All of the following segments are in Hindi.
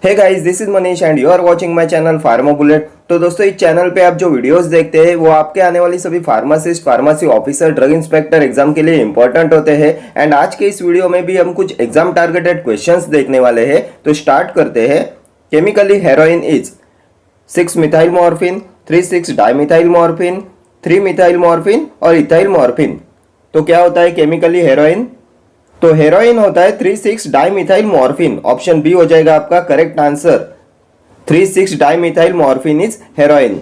Hey guys, this is Manish and you are watching my channel Pharma Bullet. तो दोस्तों, इस चैनल पे आप जो वीडियोस देखते हैं वो आपके आने वाली सभी pharmacist, pharmacy officer, drug inspector exam के लिए इंपॉर्टेंट होते हैं। एंड आज के इस वीडियो में भी हम कुछ एग्जाम टारगेटेड क्वेश्चंस देखने वाले हैं। तो स्टार्ट करते हैं। Chemically heroin is 6 methyl morphine, 3,6 dimethyl morphine, 3 methyl morphine और इथाइल मॉर्फिन। तो क्या होता है केमिकली हेरोइन? तो हेरोइन होता है 3,6 डाइमिथाइल मॉर्फिन। ऑप्शन बी हो जाएगा आपका correct answer. 3,6 dimethyl morphine is heroin.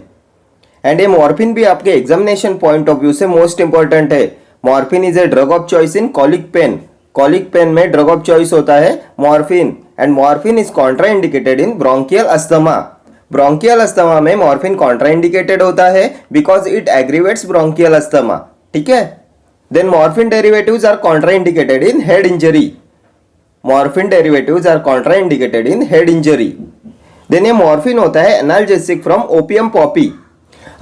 And ये मॉर्फिन भी आपके एग्जामिनेशन पॉइंट ऑफ व्यू से मोस्ट इंपॉर्टेंट है। Morphine is a drug of choice in colic pain. Colic pain में ड्रग ऑफ चॉइस होता है morphine. And morphine is contraindicated in bronchial asthma. Bronchial asthma में मॉर्फिन कॉन्ट्राइंडिकेटेड होता है because it aggravates bronchial asthma. ठीक है। Then morphine derivatives are contraindicated in head injury. Morphine derivatives are contraindicated in head injury. Then ये morphine होता है analgesic from opium poppy.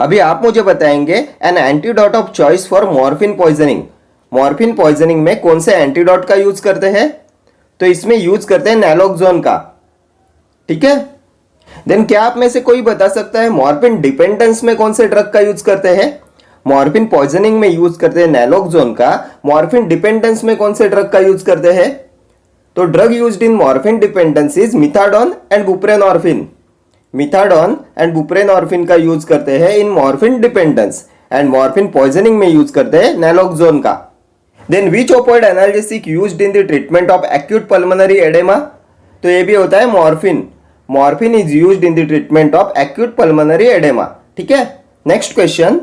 अभी आप मुझे बताएंगे an antidote of choice for morphine poisoning. Morphine poisoning में कौन से एंटीडोट का यूज करते हैं? तो इसमें यूज करते हैं नैलोक्सोन का। ठीक है। देन क्या आप में से कोई बता सकता है मॉर्फिन डिपेंडेंस में कौन से ड्रग का यूज करते हैं? मॉर्फिन पॉइजनिंग में यूज करते हैं नैलोक्सोन का। मॉर्फिन डिपेंडेंस में कौन से ड्रग का यूज करते हैं? तो drug used in morphine dependence is methadone and buprenorphine. Methadone and buprenorphine का यूज करते हैं in morphine dependence. And morphine poisoning में यूज करते हैं नैलोक्सोन का। Then which opioid analgesic used in the treatment of acute pulmonary oedema? तो ये भी होता है morphine. Morphine is used in the treatment of acute pulmonary oedema. ठीक है। Next question.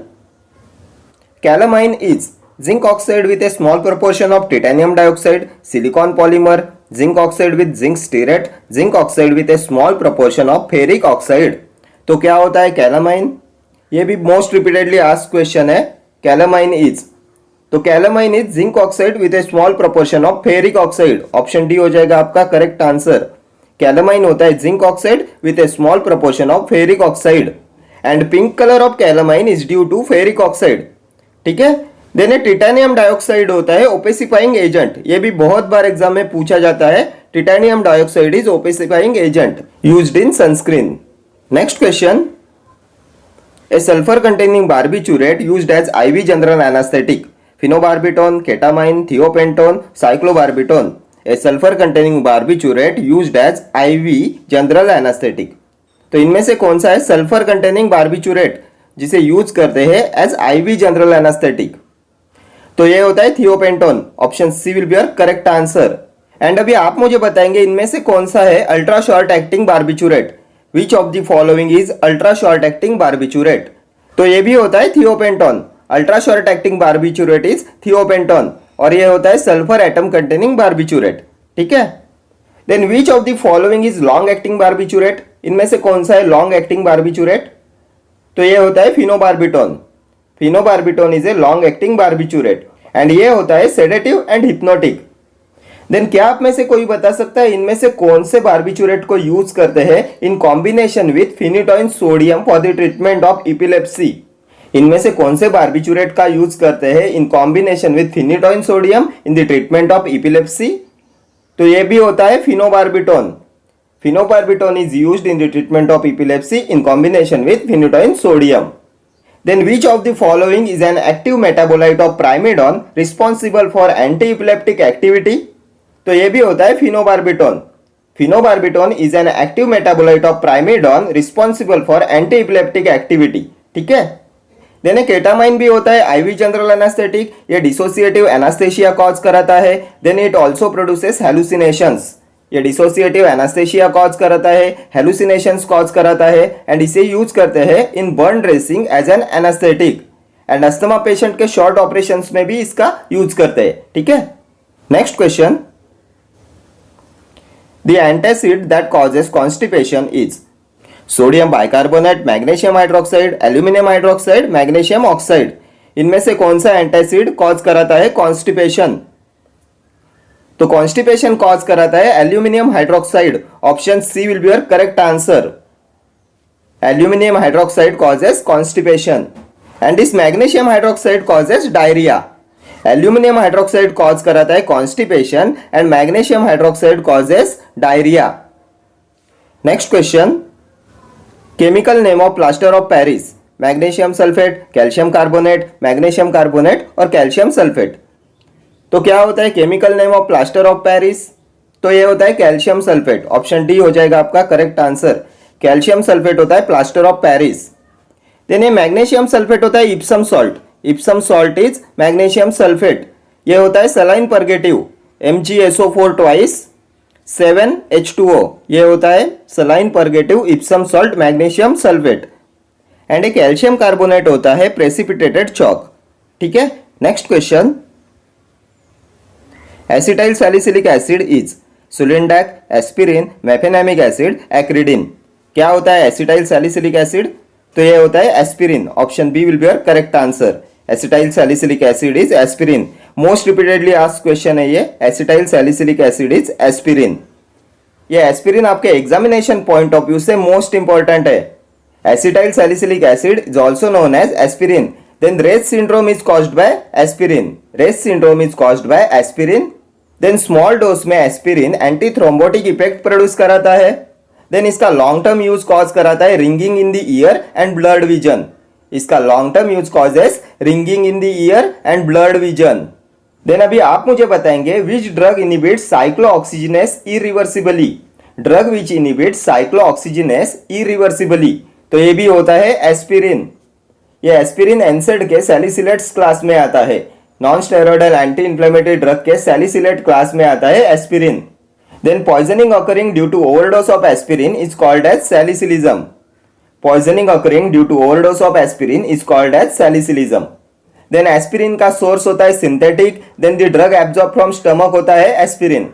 Calamine is zinc oxide with a small proportion of titanium dioxide, silicon polymer, zinc oxide with zinc stearate, zinc oxide with a small proportion of ferric oxide. तो क्या होता है calamine? ये भी मोस्ट रिपीटेडली आस्क्ड क्वेश्चन है। calamine is, तो calamine is zinc oxide with a small proportion of ferric oxide. Option D हो जाएगा आपका करेक्ट आंसर। calamine होता है zinc oxide with a small proportion of ferric oxide. And pink color of calamine is due to ferric oxide. ठीक है। देन टिटेनियम डाइऑक्साइड होता है ओपेसिफाइंग एजेंट। ये भी बहुत बार एग्जाम में पूछा जाता है। Titanium dioxide is opacifying agent used in sunscreen. Next question. A sulphur containing barbiturate used as IV general anaesthetic. Phenobarbitone, ketamine, thiopentone, cyclobarbitone. A sulphur containing barbiturate used as IV general anaesthetic. तो इनमें से कौन सा है सल्फर कंटेनिंग बार्बिचूरेट जिसे यूज करते हैं एज आईवी जनरल एनास्थेटिक? तो ये होता है thiopentone. Option C will be your correct answer. And अभी आप मुझे बताएंगे इनमें से कौन सा है ultra short acting barbiturate. Which of the following is ultra short acting barbiturate? तो ये भी होता है thiopentone. Ultra short acting barbiturate is thiopentone. और ये होता है सल्फर एटम कंटेनिंग बार्बिचूरेट। ठीक है। Then which of the following is long acting barbiturate? इनमें से कौन सा है लॉन्ग एक्टिंग बार्बिचूरेट? तो ये होता है phenobarbitone. Phenobarbitone is a long acting barbiturate. And ये होता है सेडेटिव एंड हिप्नोटिक। देन क्या आप में से कोई बता सकता है इनमें से कौन से बार्बिचूरेट को यूज करते हैं in combination with phenytoin sodium for the treatment of epilepsy? इनमें से कौन से बार्बिचूरेट का यूज करते हैं in combination with phenytoin sodium in the treatment of epilepsy? तो ये भी होता है phenobarbitone. Phenobarbital is used in the treatment of epilepsy in combination with phenytoin sodium. Then which of the following is an active metabolite of primidone responsible for anti-epileptic activity? तो ये भी होता है phenobarbital. Phenobarbital is an active metabolite of primidone responsible for anti-epileptic activity. ठीक है। देन केटामाइन भी होता है आईवी जनरल एनास्थेटिक। ये डिसोसिएटिव एनास्थेशिया कॉज कराता है। Then it also produces hallucinations. ये डिसोसिएटिव एनास्थेशिया कॉज कराता है, हेलुसिनेशंस कॉज कराता है। एंड इसे यूज करते हैं in burn dressing as an anaesthetic. And asthma patient के शॉर्ट ऑपरेशंस में भी इसका यूज करते हैं। ठीक है। Next question. The antacid that causes constipation is sodium bicarbonate, magnesium hydroxide, aluminium hydroxide, magnesium oxide. इनमें से कौन सा एंटासिड कॉज कराता है कॉन्स्टिपेशन? तो कॉन्स्टिपेशन कॉज कराता है aluminium hydroxide. Option C will be your correct answer. Aluminium hydroxide causes constipation. And this magnesium hydroxide causes diarrhoea. Aluminium hydroxide cause कराता है constipation and magnesium hydroxide causes diarrhoea. Next question, chemical name of plaster of Paris, magnesium sulphate, calcium carbonate और कैल्शियम सल्फेट। तो क्या होता है chemical name of plaster of Paris? तो ये होता है कैल्शियम सल्फेट, ऑप्शन डी हो जाएगा आपका करेक्ट आंसर। कैल्शियम सल्फेट होता है प्लास्टर ऑफ पेरिस। देन ये मैग्नीशियम सल्फेट होता है Epsom salt is magnesium sulphate. ये होता है saline purgative, MgSO4 twice 7H2O। ये होता है saline purgative Epsom salt magnesium sulphate. And एक कैल्शियम कार्बोनेट होता है प्रेसिपिटेटेड चॉक। ठीक है, next question, acetyl salicylic acid is sulindac, aspirin, mefenamic acid, acridine. क्या होता है एसिटाइल सैलिसिलिक एसिड? तो ये होता है aspirin, option B will be your correct answer. Acetyl salicylic acid is aspirin. Most repeatedly asked question है ये, acetyl salicylic acid is aspirin. ये एस्पिरिन आपके एग्जामिनेशन पॉइंट ऑफ व्यू से मोस्ट इंपॉर्टेंट है। Acetyl salicylic acid is also known as aspirin. Then Reye's syndrome is caused by aspirin. Then small dose में aspirin anti thrombotic effect produce कराता है। देन इसका लॉन्ग टर्म यूज कॉज कराता है ringing in the ear and blurred vision. इसका long term use causes ringing in the ear and blurred vision. Then अभी आप मुझे बताएंगे which drug inhibits cyclooxygenase irreversibly. Drug which inhibits cyclooxygenase irreversibly, तो ये भी होता है एस्पिरिन। ये एस्पिरिन एनसेड के सैलिसिलेट्स क्लास में आता है। Non steroidal anti inflammatory drug के सैलिसिलेट क्लास में आता है aspirin. Then poisoning occurring due to overdose of aspirin is called as salicylism. Poisoning occurring due to overdose of aspirin is called as salicylism. Then aspirin का सोर्स होता है synthetic. Then the drug absorb from stomach होता है एस्पिरिन।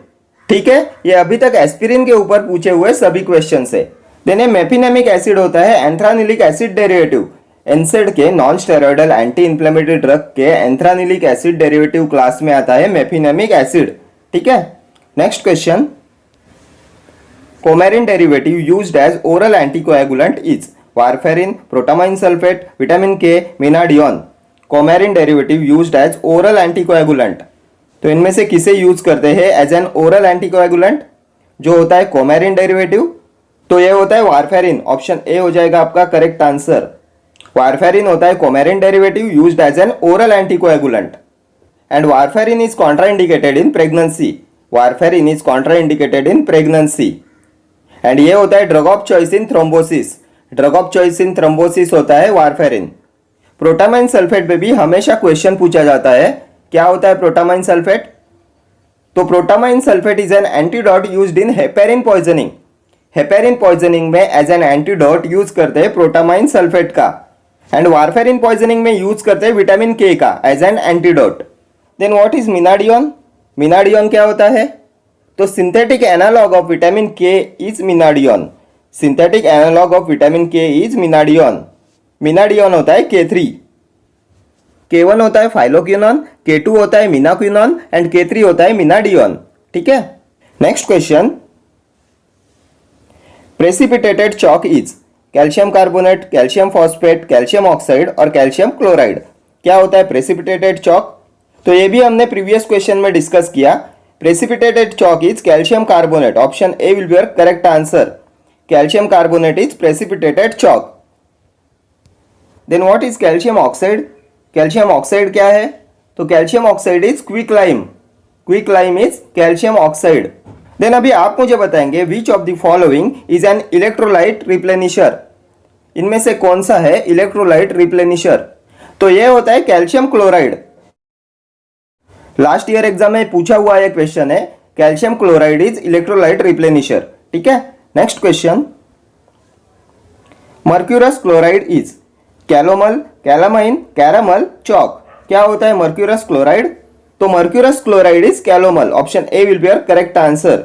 ठीक है, ये अभी तक एस्पिरिन के ऊपर पूछे हुए सभी क्वेश्चन है। देन ये मेफिनेमिक एसिड होता है एंथ्रानिलिक एसिड डेरिवेटिव। एनसेड के non steroidal anti inflammatory drug के एंथ्रानिलिक एसिड डेरिवेटिव क्लास में आता है मेफिनेमिक एसिड। ठीक है, next question, coumarin derivative used as oral anticoagulant is warfarin, protamine sulphate, vitamin K, menadione. Coumarin derivative used as oral anticoagulant, तो इनमें से किसे यूज करते हैं एज एन ओरल एंटीकोएगुलेंट? जो होता है कोमेरिन डेरिवेटिव, तो ये होता है वारफेरिन, ऑप्शन ए हो जाएगा आपका करेक्ट आंसर। वारफेरिन होता है coumarin derivative used as an oral anticoagulant. And warfarin is contraindicated in pregnancy. Warfarin is contraindicated in pregnancy. And ये होता है drug of choice in thrombosis. Drug of choice in thrombosis होता है वारफेरिन। प्रोटामाइन सल्फेट पे भी हमेशा क्वेश्चन पूछा जाता है, क्या होता है प्रोटामाइन सल्फेट? तो protamine sulphate is an antidote used in heparin poisoning. Heparin poisoning में एज एन एंटीडोट यूज करते हैं प्रोटामाइन सल्फेट का। एंड वारफेरिन पॉइजनिंग में यूज करते हैं विटामिन के का as an antidote. Then what is menadione? Menadione क्या होता है? तो synthetic analogue of vitamin K is menadione. Synthetic analogue of vitamin K is menadione. Menadione होता है K3। K1 होता है फाइलोक्विनोन, K2 होता है मिनाक्विनोन एंड K3 होता है मिनाडियोन। ठीक है, next question, precipitated chalk is calcium carbonate, calcium phosphate, calcium oxide और कैल्शियम क्लोराइड। क्या होता है प्रेसिपिटेटेड चॉक? तो ये भी हमने प्रीवियस क्वेश्चन में डिस्कस किया। Precipitated chalk is calcium carbonate, option A will be your correct answer. Calcium carbonate is precipitated chalk. Then what is calcium oxide? Calcium oxide क्या है? तो calcium oxide is quicklime. Quicklime is calcium oxide. Then अभी आप मुझे बताएंगे which of the following is an electrolyte replenisher. इनमें से कौन सा है इलेक्ट्रोलाइट रिप्लेनिशर? तो ये होता है calcium chloride. Last year exam में पूछा हुआ यह क्वेश्चन है, calcium chloride is electrolyte replenisher. ठीक है, next question, mercurous chloride is calomel, calamine, caramel, chalk. क्या होता है मर्क्यूरस क्लोराइड? तो mercurous chloride is calomel, option A will be your correct answer.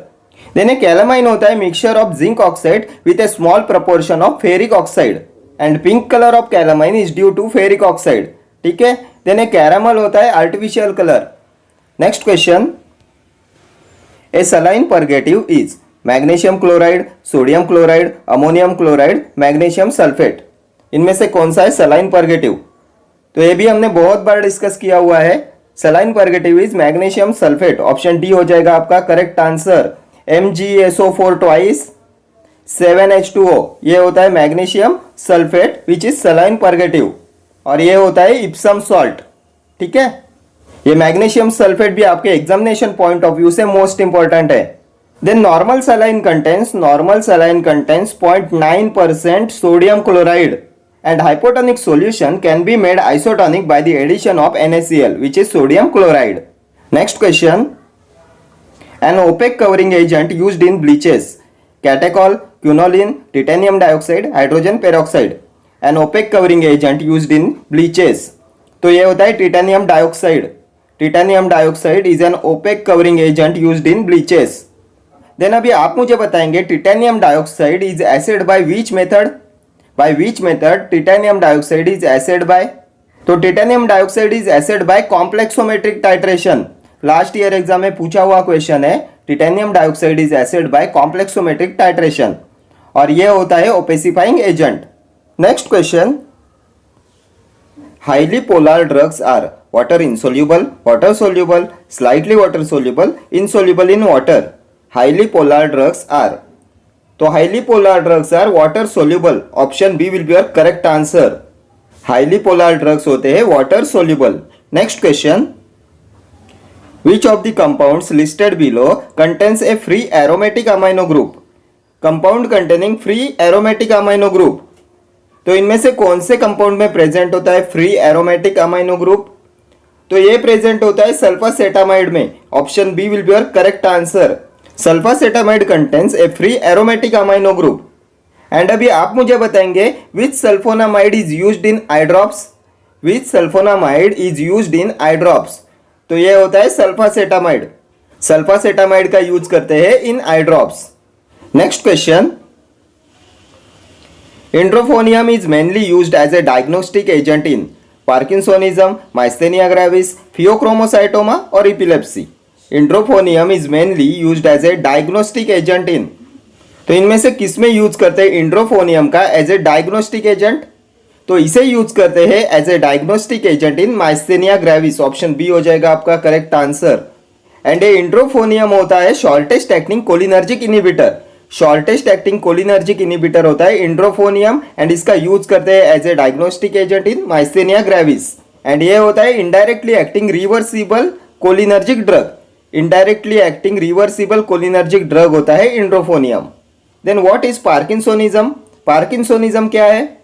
Then a calamine होता है mixture of zinc oxide with a small proportion of ferric oxide and pink colour of calamine is due to ferric oxide. ठीक है, देन ए कैरामल होता है artificial colour. Next question, a saline purgative is magnesium chloride, sodium chloride, ammonium chloride, magnesium sulphate. इनमें से कौन सा है सलाइन परगेटिव? तो ये भी हमने बहुत बार डिस्कस किया हुआ है। Saline purgative is magnesium sulphate, option D हो जाएगा आपका correct answer. MgSO4 twice 7H2O, ये होता है magnesium sulphate which is saline purgative, और ये होता है इप्सम सॉल्ट। ठीक है, ये मैग्नीशियम सल्फेट भी आपके एग्जामिनेशन पॉइंट ऑफ व्यू से मोस्ट इंपॉर्टेंट है। Then normal saline contents 0.9% sodium chloride and hypotonic solution can be made isotonic by the addition of NaCl, which is sodium chloride. Next question. An opaque covering agent used in bleaches: catechol, quinoline, titanium dioxide, hydrogen peroxide. An opaque covering agent used in bleaches, तो ये होता है titanium dioxide. Titanium dioxide is an opaque covering agent used in bleaches. Then अभी आप मुझे बताएंगे titanium dioxide is acid by which method? By which method titanium dioxide is acid by? तो titanium dioxide is acid by complexometric titration. Last year exam में पूछा हुआ क्वेश्चन है, titanium dioxide is acid by complexometric titration, और ये होता है opacifying agent. Next question, highly polar drugs are water insoluble, water soluble, slightly water soluble, insoluble in water. Highly polar drugs are, तो highly polar drugs are water soluble, option B will be your correct answer. Highly polar drugs होते हैं water soluble. Next question, which of the compounds listed below contains a free aromatic amino group? Compound containing free aromatic amino group, तो इनमें से कौन से कंपाउंड में प्रेजेंट होता है फ्री एरोमेटिक अमाइनो ग्रुप? तो ये प्रेजेंट होता है सल्फासेटामाइड में, option B will be your correct answer. Sulphacetamide contains a free aromatic amino group. And अभी आप मुझे बताएंगे which sulphonamide is used in eye drops? Which sulphonamide is used in eye drops? तो ये होता है सल्फासेटामाइड। सल्फासेटामाइड का यूज करते हैं in eye drops. Next question, edrophonium is mainly used as a diagnostic agent in parkinsonism, myasthenia gravis, phaeochromocytoma और epilepsy. Edrophonium is mainly used as a diagnostic agent in, तो इनमें से किसमें यूज करते हैं इंड्रोफोनियम का एज ए डायग्नोस्टिक एजेंट? तो इसे यूज करते हैं as a diagnostic agent in myasthenia gravis, option B हो जाएगा आपका करेक्ट आंसर। एंड ये इंड्रोफोनियम होता है shortest acting cholinergic inhibitor. Shortest acting cholinergic inhibitor होता है इंड्रोफोनियम, एंड इसका यूज करते हैं as a diagnostic agent in myasthenia gravis. And ये होता है indirectly acting reversible cholinergic drug. Indirectly acting reversible cholinergic drug होता है edrophonium. Then what is parkinsonism? Parkinsonism क्या है?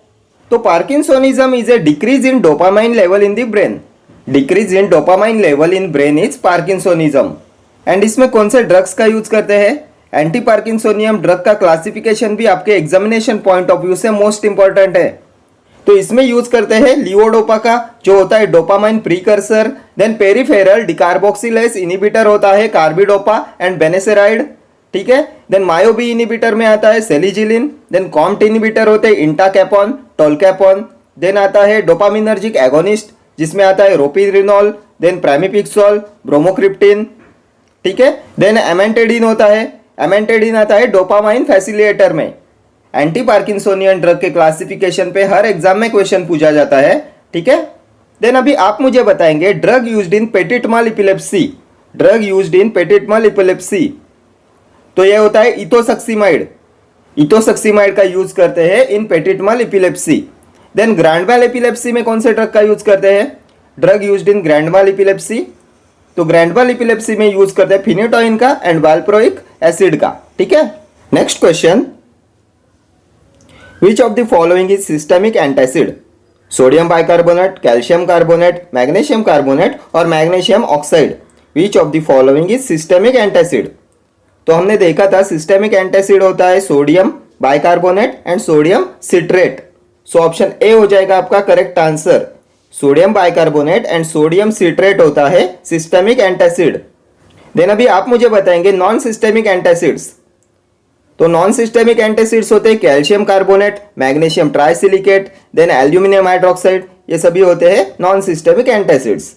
तो parkinsonism is a decrease in dopamine level in the brain. Decrease in dopamine level in brain is parkinsonism. And इसमें कौन से ड्रग्स का यूज करते हैं? एंटी पार्किंसोनियम ड्रग का क्लासिफिकेशन भी आपके एग्जामिनेशन पॉइंट ऑफ व्यू से मोस्ट इंपॉर्टेंट है। तो इसमें यूज करते हैं लियोडोपा का, जो होता है dopamine precursor. Then peripheral decarboxylase inhibitor होता है कार्बिडोपा एंड बेनेसेराइड, ठीक है। देन मायोबी इनिबिटर में आता है सेलिजिलिन। देन कॉम्ट इनिबिटर होते हैं इंटाकैपॉन, टोलकैपॉन। देन आता है डोपामिनर्जिक एगोनिस्ट, जिसमें आता है रोपिरिनॉल, देन प्रामिपिक्सोल, ब्रोमोक्रिप्टिन, ठीक है। देन एमेंटेडिन होता है, एमेंटेडिन आता है डोपामाइन फैसिलिटेटर में। एंटी पार्किंसोनियन ड्रग के क्लासिफिकेशन पे हर एग्जाम में क्वेश्चन पूछा जाता है, ठीक है। देन अभी आप मुझे बताएंगे ड्रग यूज्ड इन petit mal epilepsy. Drug used इन पेटिट मल एपिलेप्सी, तो ये होता है इथोसक्सीमाइड। इथोसक्सीमाइड का यूज करते हैं in petit mal epilepsy. Then grand mal epilepsy में कौन से ड्रग का यूज करते हैं? Drug used in grand mal epilepsy, तो ग्रैंड mal एपिलेप्सी में यूज करते हैं फिनिटोइन का एंड वाल्प्रोइक एसिड का, ठीक है। Next question, which of the following is systemic antacid? Sodium bicarbonate, calcium carbonate, magnesium carbonate और magnesium oxide. Which of the following is systemic antacid? तो हमने देखा था सिस्टेमिक एंटासिड होता है sodium bicarbonate and sodium citrate, so option A हो जाएगा आपका correct answer. Sodium bicarbonate and sodium citrate होता है सिस्टेमिक एंटासिड। देन अभी आप मुझे बताएंगे नॉन सिस्टेमिक एंटासिड्स। तो नॉन सिस्टेमिक एंटासिड्स होते हैं calcium carbonate, magnesium trisilicate, then aluminium hydroxide, ये सभी होते हैं नॉन सिस्टेमिक एंटासिड्स।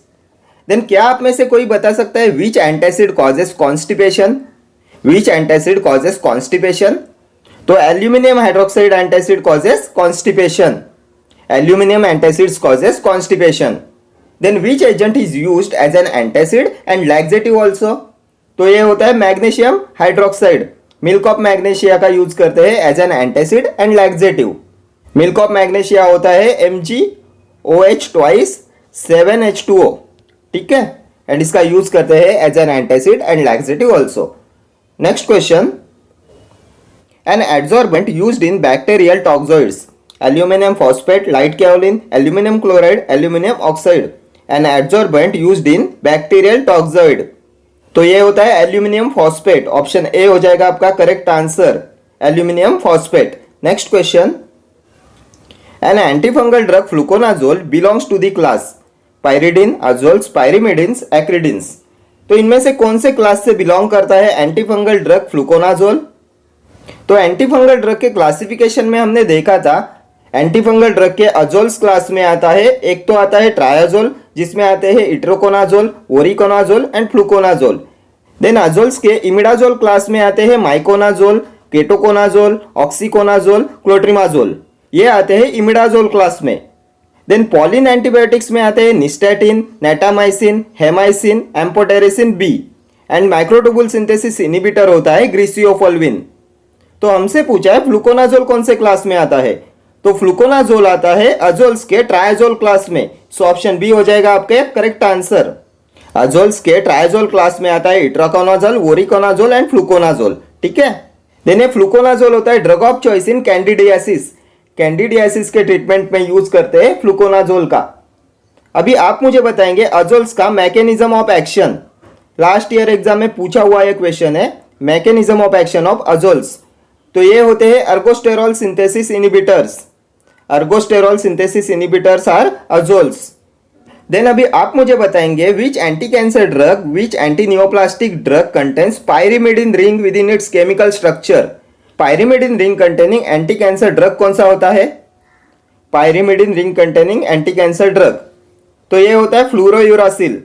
देन क्या आप में से कोई बता सकता है which antacid causes constipation? Which antacid causes constipation? तो aluminium hydroxide antacid causes constipation. Aluminum antacids causes constipation. Then which agent is used as an antacid and laxative also? तो ये होता है magnesium hydroxide. Milk of magnesia का यूज करते हैं as an antacid and laxative. Milk of magnesia होता है MgOH ट्वाइस 7H2O, ठीक है, एंड इसका यूज करते हैं as an antacid and laxative also. Next question, an adsorbent used in bacterial toxoids, aluminium phosphate, light kaolin, aluminium chloride, aluminium oxide. An adsorbent used in bacterial toxoid, तो ये होता है एल्यूमिनियम फॉस्फेट। ऑप्शन ए हो जाएगा आपका correct answer, aluminium phosphate. Next question, an antifungal drug fluconazole belongs to the class pyridine, azoles, pyrimidines, acridines. तो इनमें से कौन से क्लास से बिलोंग करता है एंटीफंगल ड्रग फ्लूकोनाजोल? तो एंटीफंगल ड्रग के क्लासिफिकेशन में हमने देखा था एंटीफंगल ड्रग के अजोल्स क्लास में आता है, एक तो आता है ट्रायाजोल जिसमें आते हैं इट्रोकोनाजोल, ओरिकोनाजोल एंड फ्लूकोनाजोल। देन अजोल्स के इमिडाजोल क्लास में आते हैं माइकोनाजोल, केटोकोनाजोल, ऑक्सीकोनाजोल, क्लोट्रिमाजोल, ये आते हैं इमिडाजोल क्लास में। देन पॉलिन एंटीबायोटिक्स में आते हैं nystatin, natamycin, hamycin, amphotericin B and microtubule synthesis inhibitor होता है ग्रीसियोफोल्विन। तो हमसे पूछा है फ्लूकोनाजोल कौन से क्लास में आता है, तो फ्लूकोनाजोल आता है अजोल्स के ट्रायाजोल क्लास में। सो ऑप्शन बी हो जाएगा आपके करेक्ट आंसर। अजोल्स के ट्रायाजोल क्लास में आता है इट्राकोनाजोल, ओरिकोनाजोल एंड फ्लूकोनाजोल, ठीक है। देन फ्लूकोनाजोल होता है drug of choice in candidiasis, candidiasis के ट्रीटमेंट में यूज करते हैं फ्लूकोनाजोल का। अभी आप मुझे बताएंगे अजोल्स का mechanism of action, last year exam में पूछा हुआ एक क्वेश्चन है, mechanism of action of azoles. तो ये होते हैं ergosterol synthesis inhibitors, ergosterol synthesis inhibitors are azoles. Then अभी आप मुझे बताएंगे which anti cancer drug, which anti neoplastic drug contains pyrimidine ring within its chemical structure. Pyrimidine ring containing anti cancer drug कौन सा होता है? Pyrimidine ring containing anti cancer drug, तो ये होता है फ्लूरोयूरासिल।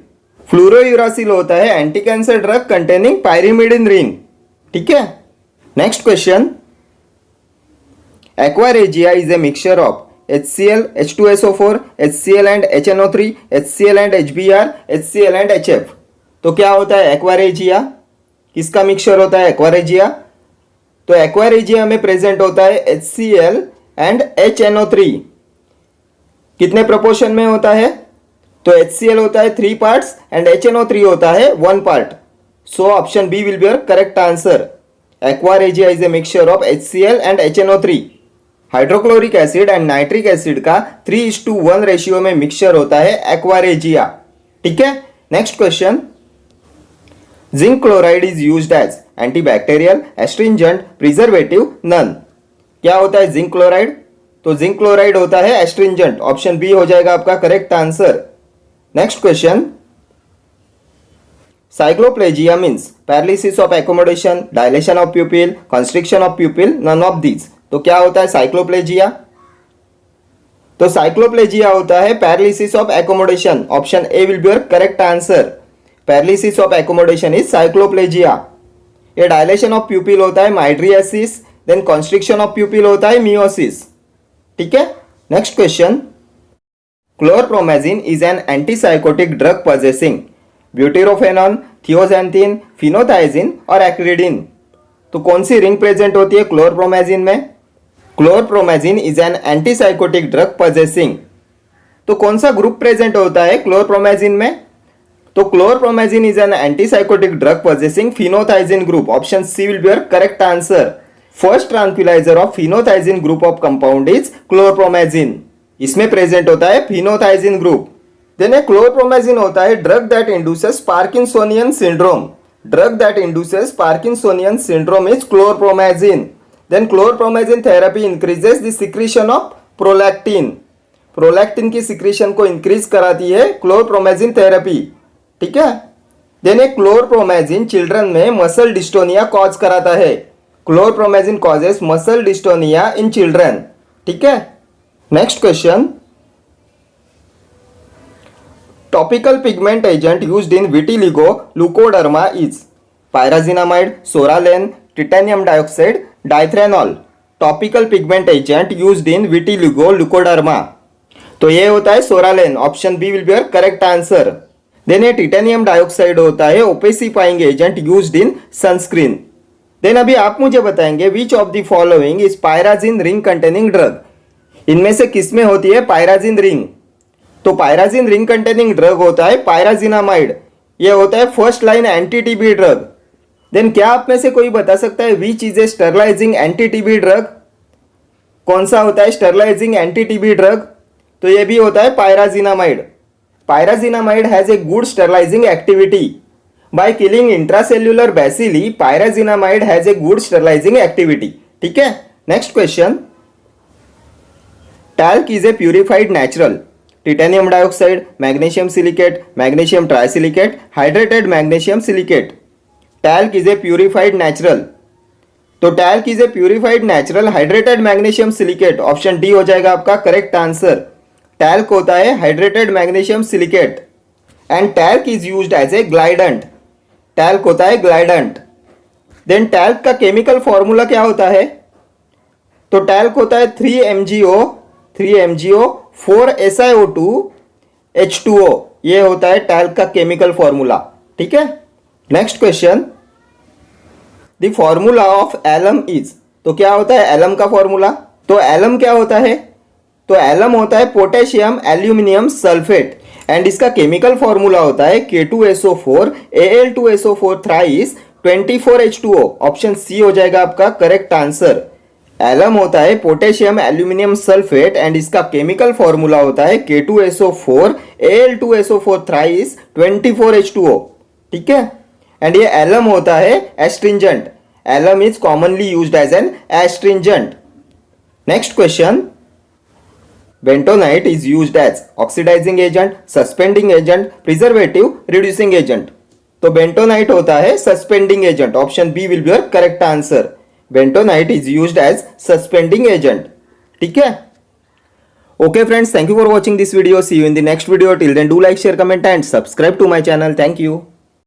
फ्लूरोयूरासिल होता है anti cancer drug containing pyrimidine ring, ठीक है। Next question, aqua regia is a mixture of HCl, H2SO4, HCl and HNO3, HCl and HBr, HCl and HF। तो क्या होता है एक्वारेजिया, किसका मिक्सचर होता है एक्वारेजिया? तो एक्वारेजिया में प्रेजेंट होता है HCl एंड HNO3। कितने प्रोपोर्शन में होता है? तो HCl होता है 3 पार्ट्स एंड HNO3 होता है 1 part. So option B will be your correct answer. Aqua regia is a mixture of HCl and HNO3। Hydrochloric acid and nitric acid का 3:1 रेशियो में मिक्सचर होता है एक्वारेजिया, ठीक है। Next question, zinc chloride is used as antibacterial, astringent, preservative, none. क्या होता है जिंक क्लोराइड? तो जिंक क्लोराइड होता है एस्ट्रिंजेंट, ऑप्शन बी हो जाएगा आपका correct answer. Next question, cycloplegia means paralysis of accommodation, dilation of pupil, constriction of pupil, none of these. तो क्या होता है साइक्लोप्लेजिया? तो साइक्लोप्लेजिया होता है paralysis of accommodation, option A will be your correct answer. Paralysis of accommodation is cycloplegia. ये डायलेशन ऑफ प्यूपिल होता है mydriasis, then constriction of pupil होता है मियोसिस, ठीक है। Next question, chlorpromazine is an antipsychotic drug possessing butyrophenone, thioxanthene, phenothiazine और एक्रिडिन। तो कौन सी रिंग प्रेजेंट होती है क्लोरप्रोमेजिन में? Chlorpromazine is an antipsychotic drug possessing. तो कौन सा ग्रुप प्रेजेंट होता है क्लोरप्रोमेजिन में? तो chlorpromazine is an antipsychotic drug possessing phenothiazine group, option C will be your correct answer. First tranquilliser of phenothiazine group of compound is chlorpromazine, इसमें प्रेजेंट होता है फिनोथाइजिन ग्रुप। देन क्लोरप्रोमेजिन होता है drug that induces parkinsonian syndrome, drug that induces parkinsonian syndrome is chlorpromazine. Then chlorpromazine therapy increases the secretion of prolactin, prolactin की सिक्रीशन को इंक्रीज कराती है क्लोरप्रोमेजिन थेरेपी, ठीक है। देन क्लोरप्रोमेजिन चिल्ड्रन में मसल डिस्टोनिया कॉज कराता है, chlorpromazine causes muscle dystonia in children, ठीक है। Next question, topical pigment agent used in vitiligo leucoderma is pyrazinamide, psoralen, titanium dioxide, dithranol. Topical pigment agent used in vitiligo leucoderma, तो ये होता है psoralen, option B will be your correct answer. Then ये टिटेनियम डाइऑक्साइड होता है opacifying agent used in sunscreen, then अभी आप मुझे बताएंगे which of the following is pyrazine ring containing drug. इनमें से किस में होती है पायराजिन रिंग? तो पायराजिन रिंग कंटेनिंग ड्रग होता है पायराजिनामाइड, ये होता है first line anti TB drug. देन क्या आप में से कोई बता सकता है which is a sterilising anti TB drug? कौन सा होता है स्टरलाइजिंग एंटी टीबी ड्रग? तो ये भी होता है pyrazinamide. Pyrazinamide has a good sterilising activity by killing intracellular bacilli. Pyrazinamide has a good sterilising activity. ठीक है, next question. Talc is a purified natural titanium dioxide, magnesium silicate, magnesium trisilicate, hydrated magnesium silicate. Talc is a purified natural, तो talc is a purified natural hydrated magnesium silicate. Option D हो जाएगा आपका करेक्ट आंसर। टैल्क होता है hydrated magnesium silicate and talc is used as a glidant. Talc होता है ग्लाइडेंट। देन टैल्क का केमिकल फॉर्मूला क्या होता है? तो टैल्क होता है 3MgO 4SiO2 H2O, ये होता है टैल्क का केमिकल फॉर्मूला। ठीक है, next question. The formula of alum is, तो क्या होता है एलम का फॉर्मूला? तो एलम क्या होता है? तो एलम होता है पोटेशियम एल्यूमिनियम सल्फेट एंड इसका केमिकल फॉर्मूला होता है K2SO4 Al2SO4 thrice 24H2O। Option C हो जाएगा आपका करेक्ट आंसर। एलम होता है पोटेशियम एल्यूमिनियम सल्फेट एंड इसका केमिकल फॉर्मूला होता है K2SO4 Al2SO4 थ्राइस 24H2O। ठीक है, एंड ये एलम होता है astringent. Alum is commonly used as an astringent. Next question. Bentonite is used as oxidising agent, suspending agent, preservative, reducing agent. तो बेंटोनाइट होता है suspending agent. Option B will be your correct answer. Bentonite is used as suspending agent. ठीक है, okay friends, thank you for watching this video. See you in the next video. Till then do like, share, comment and subscribe to my channel. Thank you.